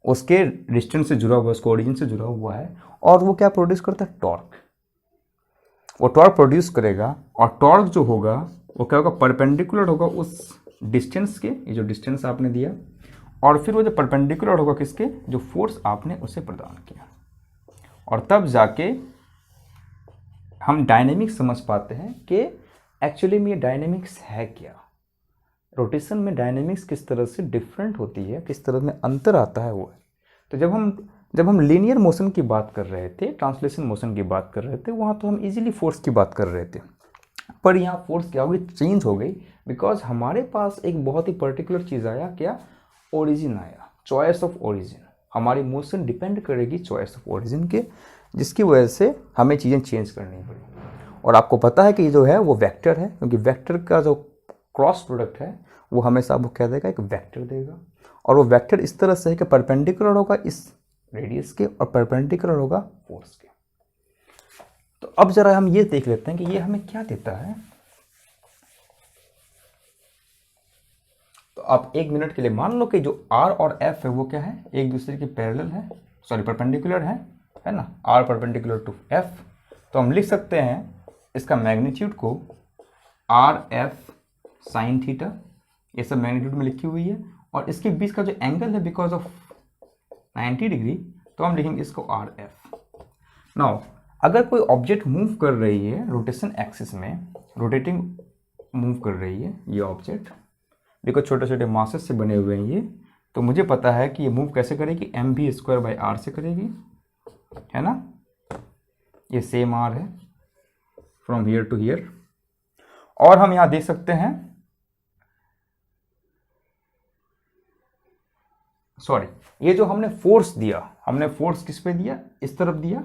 उसके डिस्टेंस से जुड़ा हुआ है, उसको ओरिजिन से जुड़ा हुआ है, और वो क्या प्रोड्यूस करता है, टॉर्क। वो टॉर्क प्रोड्यूस करेगा, और टॉर्क जो होगा वो क्या होगा, परपेंडिकुलर होगा उस डिस्टेंस के, ये जो डिस्टेंस आपने दिया, और फिर वो जो परपेंडिकुलर होगा किसके, जो फोर्स आपने उसे प्रदान किया। और तब जाके हम डायनेमिक्स समझ पाते हैं कि एक्चुअली में ये डायनेमिक्स है क्या, रोटेशन में डायनेमिक्स किस तरह से डिफरेंट होती है, किस तरह में अंतर आता है वो है। तो जब हम लीनियर मोशन की बात कर रहे थे, ट्रांसलेशन मोशन की बात कर रहे थे, वहाँ तो हम इजीली फोर्स की बात कर रहे थे, पर यहाँ फोर्स क्या हो गई, चेंज हो गई, बिकॉज हमारे पास एक बहुत ही पर्टिकुलर चीज़ आया, क्या, ओरिजिन आया, चॉइस ऑफ ओरिजिन। हमारी मोशन डिपेंड करेगी चॉइस ऑफ ओरिजिन के, जिसकी वजह से हमें चीज़ें चेंज करनी पड़ी। और आपको पता है कि जो है वो वेक्टर है, क्योंकि वेक्टर का जो क्रॉस प्रोडक्ट है वो हमेशा आपको क्या देगा, एक वेक्टर देगा। और वो वेक्टर इस तरह से है कि परपेंडिकुलर होगा इस रेडियस के और परपेंडिकुलर होगा फोर्स के। तो अब जरा हम ये देख लेते हैं कि ये हमें क्या देता है। तो आप एक मिनट के लिए मान लो कि जो आर और एफ है वो क्या है, एक दूसरे के पैरेलल है, सॉरी परपेंडिकुलर है ना, आर परपेंडिकुलर टू एफ। तो हम लिख सकते हैं इसका मैग्नीट्यूड को आर एफ साइन थीटा, ये सब मैग्नीट्यूड में लिखी हुई है, और इसके बीच का जो एंगल है बिकॉज ऑफ 90 डिग्री, तो हम लिखेंगे इसको आर एफ। नाउ अगर कोई ऑब्जेक्ट मूव कर रही है रोटेशन एक्सिस में, रोटेटिंग मूव कर रही है ये ऑब्जेक्ट, बिकॉज छोटे छोटे मासेस से बने हुए हैं ये, तो मुझे पता है कि ये मूव कैसे करेगी, mv² से करेगी, है ना। ये सेम r है फ्रॉम हियर टू हियर। और हम यहां देख सकते हैं, सॉरी, ये जो हमने फोर्स दिया, हमने फोर्स किस पे दिया, इस तरफ दिया,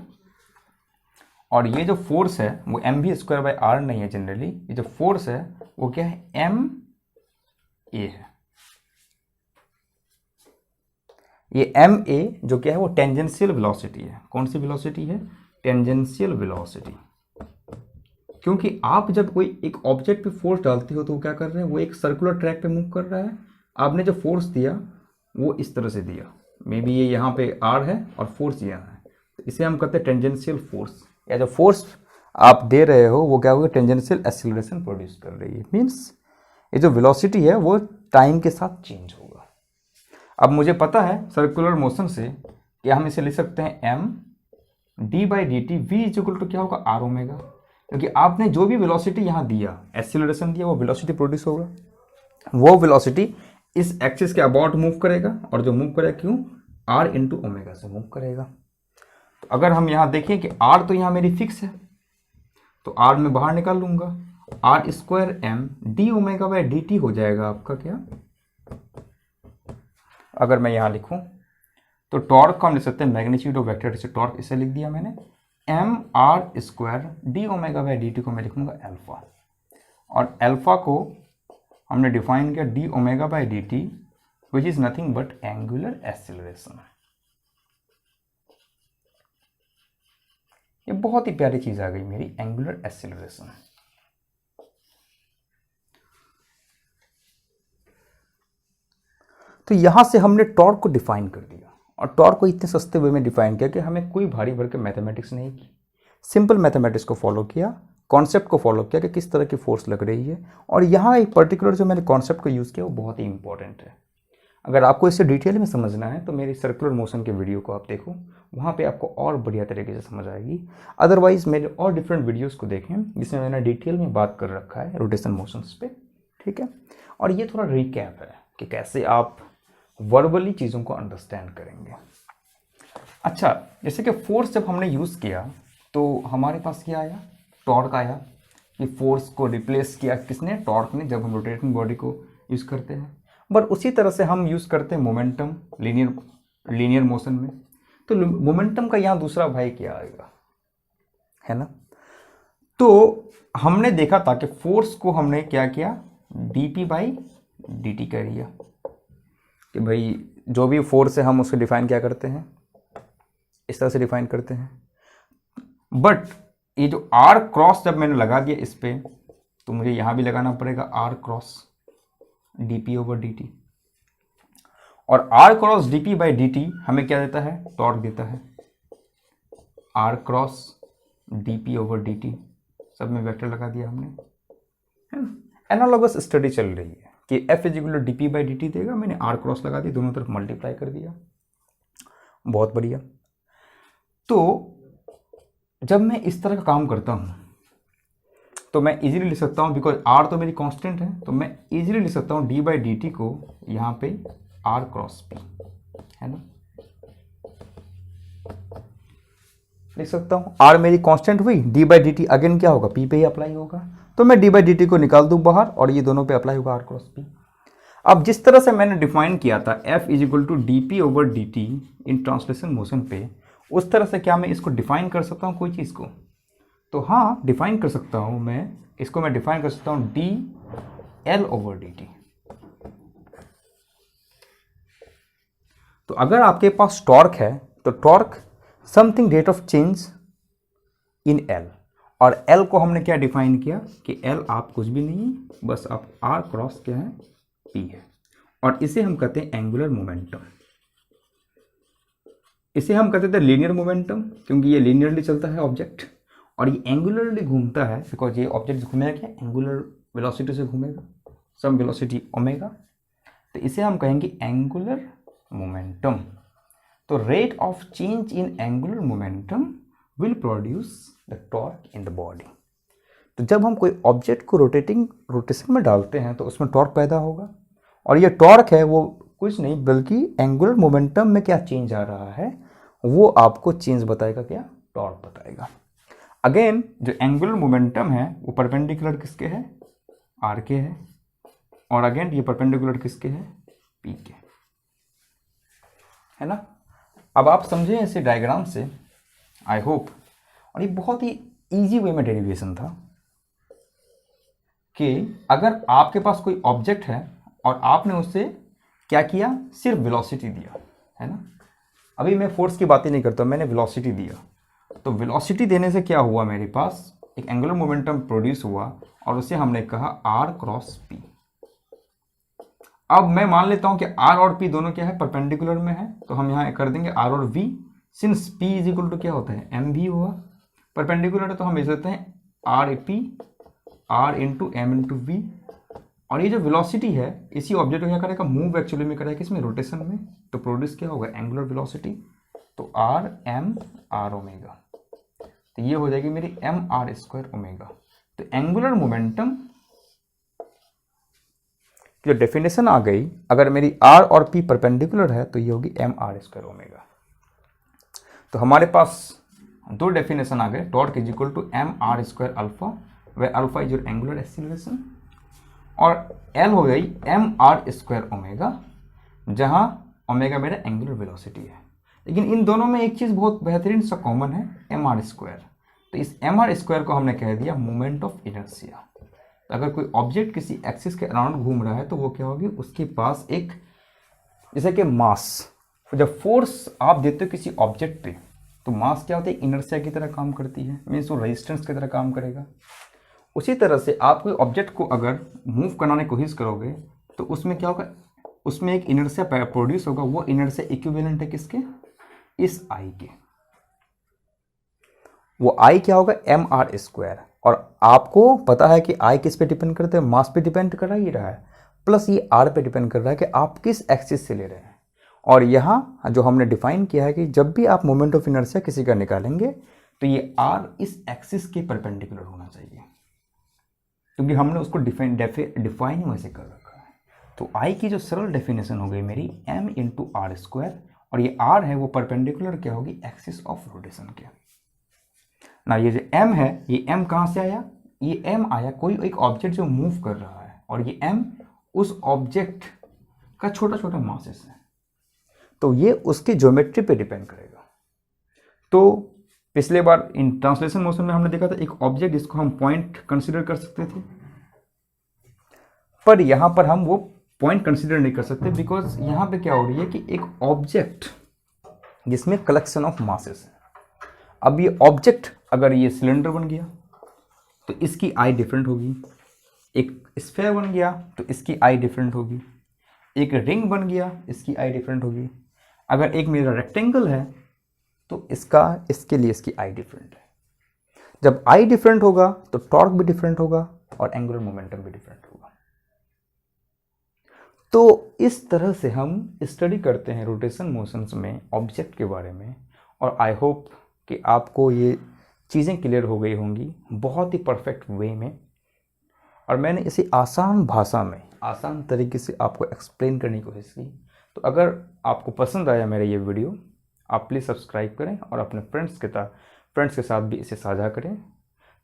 और ये जो फोर्स है वो mv² नहीं है जनरली, ये जो फोर्स है वो क्या है, ma है। ये ma जो क्या है वो टेंजेंशियल वेलोसिटी है। कौन सी वेलोसिटी है, टेंजेंशियल वेलोसिटी। क्योंकि आप जब कोई एक ऑब्जेक्ट पे फोर्स डालते हो तो वो क्या कर रहे हैं, वो एक सर्कुलर ट्रैक पे मूव कर रहा है। आपने जो फोर्स दिया वो इस तरह से दिया, मे बी ये यहाँ पे r है और फोर्स यहाँ है, तो इसे हम कहते हैं टेंजेंशियल फोर्स। या जो फोर्स आप दे रहे हो वो क्या होगा, टेंजेंशियल एक्सीलरेशन प्रोड्यूस कर रही है। मीन्स ये जो वेलोसिटी है वो टाइम के साथ चेंज होगा। अब मुझे पता है सर्कुलर मोशन से कि हम इसे लिख सकते हैं m d/dt v equal to क्या होगा, r ओमेगा, क्योंकि आपने जो भी वेलोसिटी यहाँ दिया, एक्सीलरेशन दिया, वो वेलोसिटी प्रोड्यूस होगा। वो वेलोसिटी इस एक्सिस के अबाउट मूव करेगा, और जो मूव करेगा क्यों, r इंटू ओमेगा से मूव करेगा। तो अगर हम यहाँ देखें कि r तो यहाँ मेरी फिक्स है, तो r मैं बाहर निकाल लूंगा, r² m d/dt हो जाएगा आपका क्या। अगर मैं यहाँ लिखूं तो टॉर्क को हम लिख सकते हैं मैग्नीट्यूड ऑफ वेक्टर, से टॉर्क इसे लिख दिया मैंने, mr² d/dt को मैं लिखूंगा अल्फा, और अल्फा को हमने डिफाइन किया d/dt which is nothing but angular acceleration. ये बहुत ही प्यारी चीज आ गई मेरी, एंगुलर एक्सीलरेशन। तो यहां से हमने टॉर्क को डिफाइन कर दिया, और टॉर्क को इतने सस्ते वे में डिफाइन किया कि हमें कोई भारी भरकर मैथमेटिक्स नहीं की, सिंपल मैथमेटिक्स को फॉलो किया, कॉन्सेप्ट को फॉलो किया कि किस तरह की फोर्स लग रही है। और यहाँ एक पर्टिकुलर जो मैंने कॉन्सेप्ट को यूज़ किया वो बहुत ही इंपॉर्टेंट है। अगर आपको इसे डिटेल में समझना है तो मेरी सर्कुलर मोशन के वीडियो को आप देखो, वहाँ पे आपको और बढ़िया तरीके से समझ आएगी। अदरवाइज मेरे और डिफरेंट वीडियोस को देखें जिसमें मैंने डिटेल में बात कर रखा है रोटेशन मोशंस पे, ठीक है। और ये थोड़ा रिकैप है कि कैसे आप वर्बली चीज़ों को अंडरस्टैंड करेंगे। अच्छा, जैसे कि फोर्स जब हमने यूज़ किया तो हमारे पास क्या आया, टॉर्क आया। कि फोर्स को रिप्लेस किया किसने, टॉर्क ने, जब हम रोटेटिंग बॉडी को यूज़ करते हैं। बट उसी तरह से हम यूज़ करते हैं मोमेंटम लीनियर मोशन में। तो मोमेंटम का यहाँ दूसरा भाई क्या आएगा, है ना। तो हमने देखा था कि फोर्स को हमने क्या किया, dp/dt कर दिया, कि भाई जो भी फोर्स है हम उसको डिफाइन क्या करते हैं, इस तरह से डिफाइन करते हैं। बट ये जो r क्रॉस जब मैंने लगा दिया इस पे, तो मुझे यहां भी लगाना पड़ेगा r क्रॉस dp/dt, और r क्रॉस dp/dt हमें क्या देता है, टॉर्क देता है। r क्रॉस dp/dt सब में वेक्टर लगा दिया हमने, है ना। एनालॉगस स्टडी चल रही है कि f इक्वल टू dp/dt देगा, मैंने r क्रॉस लगा दी, दोनों तरफ मल्टीप्लाई कर दिया, बहुत बढ़िया। तो जब मैं इस तरह का काम करता हूं तो मैं इजीली लिख सकता हूं, बिकॉज r तो मेरी कांस्टेंट है, तो मैं इजीली लिख सकता हूं d/dt को यहां पे r क्रॉस p, है ना, लिख सकता हूं। r मेरी कांस्टेंट हुई, d/dt अगेन क्या होगा, p पे ही अप्लाई होगा, तो मैं d/dt को निकाल दूं बाहर और ये दोनों पे अप्लाई होगा r क्रॉस p। अब जिस तरह से मैंने डिफाइन किया था f equal to dp/dt in translation motion पे, उस तरह से क्या मैं इसको डिफाइन कर सकता हूँ कोई चीज़ को, तो हाँ डिफाइन कर सकता हूँ मैं इसको, मैं डिफाइन कर सकता हूँ dl/dt। तो अगर आपके पास टॉर्क है तो torque something rate of change in l, और l को हमने क्या डिफाइन किया कि l आप कुछ भी नहीं है, बस आप r क्रॉस क्या है, p है, और इसे हम कहते हैं एंगुलर मोमेंटम। इसे हम कहते थे लीनियर मोमेंटम, क्योंकि ये लीनियरली चलता है ऑब्जेक्ट, और ये एंगुलरली घूमता है, बिकॉज ये ऑब्जेक्ट घूमेगा क्या, एंगुलर वेलोसिटी से घूमेगा, सम वेलोसिटी ओमेगा, तो इसे हम कहेंगे एंगुलर मोमेंटम। तो rate of change in angular momentum will produce the torque in the body. तो जब हम कोई ऑब्जेक्ट को रोटेशन में डालते हैं तो उसमें टॉर्क पैदा होगा, और ये टॉर्क है वो कुछ नहीं बल्कि एंगुलर मोमेंटम में क्या चेंज आ रहा है वो आपको चेंज बताएगा, क्या टॉर्क बताएगा। अगेन जो एंगुलर मोमेंटम है वो परपेंडिकुलर किसके है, आर के है, और अगेन ये परपेंडिकुलर किसके है, पी के, है ना। अब आप समझे ऐसे डायग्राम से, आई होप। और ये बहुत ही इजी वे में डेरिवेशन था कि अगर आपके पास कोई ऑब्जेक्ट है और आपने उससे क्या किया, सिर्फ वेलोसिटी दिया, है ना। अभी मैं फोर्स की बात ही नहीं करता, मैंने वेलोसिटी दिया, तो वेलोसिटी देने से क्या हुआ, मेरे पास एक एंगुलर मोमेंटम प्रोड्यूस हुआ और उसे हमने कहा आर क्रॉस पी। अब मैं मान लेता हूं कि आर और पी दोनों क्या है, परपेंडिकुलर में है, तो हम यहां कर देंगे आर और v, since p is equal to क्या होता है, एम भी हुआ, परपेंडिकुलर है तो हम लिख सकते हैं r p r into m into v. और ये जो वेलोसिटी है इसी ऑब्जेक्ट को क्या करेगा, मूव एक्चुअली में करेगा किसमें, रोटेशन में, तो प्रोड्यूस क्या होगा, एंगुलर वेलोसिटी, तो आर एम आर ओमेगा, तो ये हो जाएगी मेरी एम आर स्क्वायर ओमेगा। तो एंगुलर मोमेंटम की जो डेफिनेशन आ गई, अगर मेरी आर और पी परपेंडिकुलर है तो ये होगी एम आर स्क्वायर ओमेगा। तो हमारे पास दो डेफिनेशन आ गए, torque is equal to m r square alpha, where alpha is your angular acceleration, और एल हो गई एम आर स्क्वायर ओमेगा, जहां ओमेगा मेरा एंगुलर वेलोसिटी है। लेकिन इन दोनों में एक चीज बहुत बेहतरीन सा कॉमन है, एम आर स्क्वायर। तो इस एम आर स्क्वायर को हमने कह दिया मोमेंट ऑफ इनर्शिया। तो अगर कोई ऑब्जेक्ट किसी एक्सिस के अराउंड घूम रहा है तो वो क्या होगी, उसके पास एक जैसे कि मास, जब फोर्स आप देते हो किसी ऑब्जेक्ट पे तो मास क्या होता है, इनर्शिया की तरह काम करती है, मीन्स वो रेजिस्टेंस की तरह काम करेगा। उसी तरह से आप कोई ऑब्जेक्ट को अगर मूव कराने की कोशिश करोगे तो उसमें क्या होगा, उसमें एक इनर्शिया प्रोड्यूस होगा, वो इनर्शिया इक्विवेलेंट है किसके, इस आई के। वो आई क्या होगा, एम आर स्क्वायर, और आपको पता है कि आई किस पे डिपेंड करता है, मास पे डिपेंड कर रहा है, प्लस ये आर पे डिपेंड कर रहा है कि आप किस एक्सिस से ले रहे हैं। और यहाँ जो हमने डिफाइन किया है कि जब भी आप मोमेंट ऑफ इनर्शिया किसी का निकालेंगे तो ये आर इस एक्सिस के परपेंडिकुलर होना चाहिए, क्योंकि हमने उसको डिफाइन वैसे कर रखा है। तो आई की जो सरल डेफिनेशन हो गई मेरी एम इंटू आर स्क्वायर, और ये आर है वो परपेंडिकुलर क्या होगी, एक्सिस ऑफ रोटेशन के ना। ये जो एम है, ये एम कहाँ से आया, ये एम आया कोई एक ऑब्जेक्ट जो मूव कर रहा है, और ये एम उस ऑब्जेक्ट का छोटा छोटा मासेस है, तो ये उसकी ज्योमेट्री पे डिपेंड करेगा। तो पिछले बार इन ट्रांसलेशन मोशन में हमने देखा था एक ऑब्जेक्ट जिसको हम पॉइंट कंसीडर कर सकते थे, पर यहां पर हम वो पॉइंट कंसीडर नहीं कर सकते, बिकॉज यहां पे क्या हो रही है कि एक ऑब्जेक्ट जिसमें कलेक्शन ऑफ मासेस है। अब ये ऑब्जेक्ट अगर ये सिलेंडर बन गया तो इसकी आई डिफरेंट होगी, एक स्फेयर बन गया तो इसकी आई डिफरेंट होगी, एक रिंग बन गया इसकी आई डिफरेंट होगी, अगर एक मेरा रेक्टेंगल है तो इसके लिए इसकी आई डिफरेंट है। जब आई डिफरेंट होगा तो टॉर्क भी डिफरेंट होगा और एंगुलर मोमेंटम भी डिफरेंट होगा। तो इस तरह से हम स्टडी करते हैं रोटेशन मोशंस में ऑब्जेक्ट के बारे में, और आई होप कि आपको ये चीज़ें क्लियर हो गई होंगी बहुत ही परफेक्ट वे में, और मैंने इसे आसान भाषा में आसान तरीके से आपको एक्सप्लेन करने की कोशिश की। तो अगर आपको पसंद आया मेरा ये वीडियो, आप प्लीज़ सब्सक्राइब करें और अपने फ्रेंड्स के साथ भी इसे साझा करें,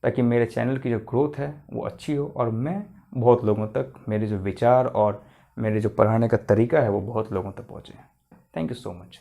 ताकि मेरे चैनल की जो ग्रोथ है वो अच्छी हो और मैं बहुत लोगों तक मेरे जो विचार और मेरे जो पढ़ाने का तरीका है वो बहुत लोगों तक पहुँचे। Thank you so much.